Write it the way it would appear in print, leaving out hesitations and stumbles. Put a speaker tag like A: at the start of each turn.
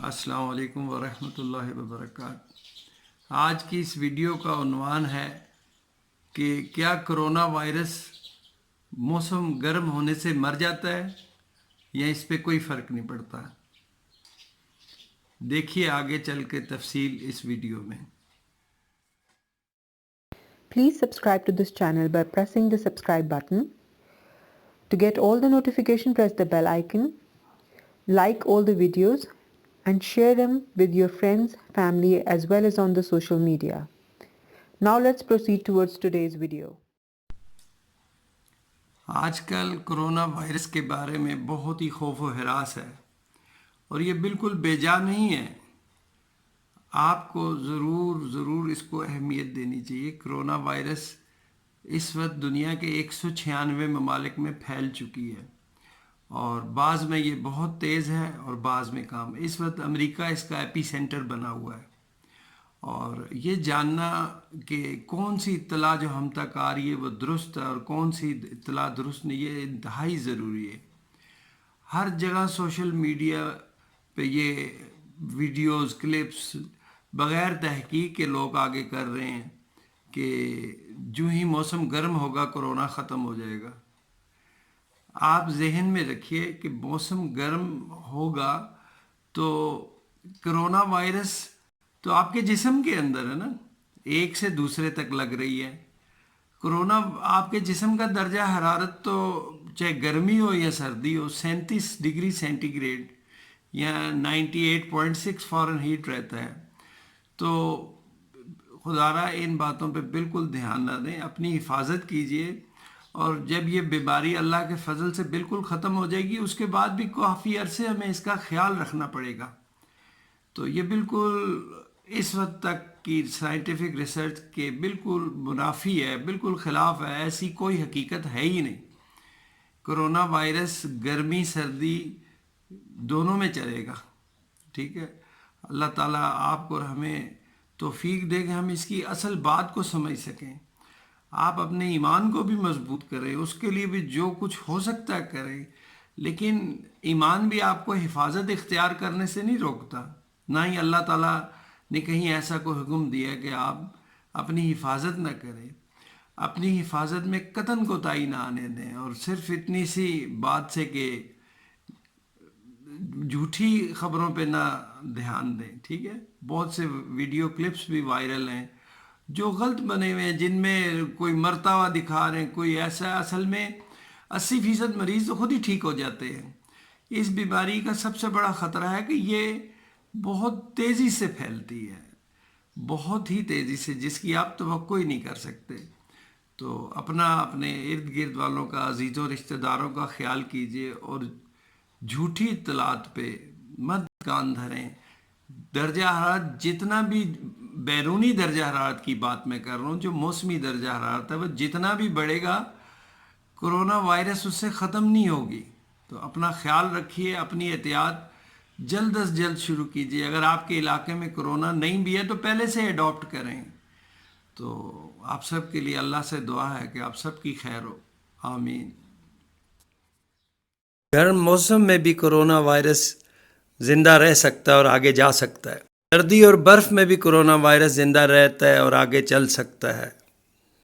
A: السلام علیکم ورحمۃ اللہ وبرکاتہ۔ آج کی اس ویڈیو کا عنوان ہے کہ کیا کرونا وائرس موسم گرم ہونے سے مر جاتا ہے یا اس پہ کوئی فرق نہیں پڑتا۔ دیکھیے آگے چل کے تفصیل اس ویڈیو میں۔
B: Please subscribe to this channel by pressing the subscribe button. To get all the notification, press the bell icon. Like all the videos and share them with your friends, family as well as on the social media. Now let's proceed towards today's video.
A: آج کل corona virus کے بارے میں بہت ہی خوف و ہراس ہے اور یہ بالکل بے جا نہیں ہے۔ آپ کو ضرور اس کو اہمیت دینی چاہیے۔ کرونا وائرس اس وقت دنیا کے 196 ممالک میں پھیل چکی ہے اور بعض میں یہ بہت تیز ہے اور بعض میں کم۔ اس وقت امریکہ اس کا ایپی سینٹر بنا ہوا ہے اور یہ جاننا کہ کون سی اطلاع جو ہم تک آ رہی ہے وہ درست ہے اور کون سی اطلاع درست نہیں، یہ انتہائی ضروری ہے۔ ہر جگہ سوشل میڈیا پہ یہ ویڈیوز کلپس بغیر تحقیق کے لوگ آگے کر رہے ہیں کہ جو ہی موسم گرم ہوگا کرونا ختم ہو جائے گا۔ آپ ذہن میں رکھیے کہ موسم گرم ہوگا تو کرونا وائرس تو آپ کے جسم کے اندر ہے نا، ایک سے دوسرے تک لگ رہی ہے۔ کرونا آپ کے جسم کا درجہ حرارت تو چاہے گرمی ہو یا سردی ہو 37 ڈگری سینٹی گریڈ یا 98.6 فارن ہیٹ رہتا ہے۔ تو خدارہ ان باتوں پہ بالکل دھیان نہ دیں، اپنی حفاظت کیجئے اور جب یہ بیماری اللہ کے فضل سے بالکل ختم ہو جائے گی اس کے بعد بھی کافی عرصے ہمیں اس کا خیال رکھنا پڑے گا۔ تو یہ بالکل اس وقت تک کی سائنٹیفک ریسرچ کے بالکل منافی ہے، بالکل خلاف ہے، ایسی کوئی حقیقت ہے ہی نہیں۔ کرونا وائرس گرمی سردی دونوں میں چلے گا، ٹھیک ہے۔ اللہ تعالیٰ آپ کو اور ہمیں توفیق دے کہ ہم اس کی اصل بات کو سمجھ سکیں۔ آپ اپنے ایمان کو بھی مضبوط کریں، اس کے لیے بھی جو کچھ ہو سکتا ہے کریں، لیکن ایمان بھی آپ کو حفاظت اختیار کرنے سے نہیں روکتا۔ نہ ہی اللہ تعالیٰ نے کہیں ایسا کوئی حکم دیا کہ آپ اپنی حفاظت نہ کریں۔ اپنی حفاظت میں قطعاً کوتاہی نہ آنے دیں اور صرف اتنی سی بات سے کہ جھوٹی خبروں پہ نہ دھیان دیں، ٹھیک ہے۔ بہت سے ویڈیو کلپس بھی وائرل ہیں جو غلط بنے ہوئے ہیں، جن میں کوئی مرتا ہوا دکھا رہے ہیں، کوئی ایسا، اصل میں 80% مریض تو خود ہی ٹھیک ہو جاتے ہیں۔ اس بیماری کا سب سے بڑا خطرہ ہے کہ یہ بہت تیزی سے پھیلتی ہے، بہت ہی تیزی سے، جس کی آپ توقع ہی نہیں کر سکتے۔ تو اپنے ارد گرد والوں کا، عزیزوں رشتہ داروں کا خیال کیجئے اور جھوٹی اطلاعات پہ مت کان دھریں۔ درجہ حرارت جتنا بھی، بیرونی درجہ حرارت کی بات میں کر رہا ہوں، جو موسمی درجہ حرارت ہے وہ جتنا بھی بڑھے گا کرونا وائرس اس سے ختم نہیں ہوگی۔ تو اپنا خیال رکھیے، اپنی احتیاط جلد از جلد شروع کیجیے۔ اگر آپ کے علاقے میں کرونا نہیں بھی ہے تو پہلے سے اڈاپٹ کریں۔ تو آپ سب کے لیے اللہ سے دعا ہے کہ آپ سب کی خیر ہو، آمین۔ گرم موسم میں بھی کرونا وائرس زندہ رہ سکتا ہے اور آگے جا سکتا ہے۔ سردی اور برف میں بھی کرونا وائرس زندہ رہتا ہے اور آگے چل سکتا ہے۔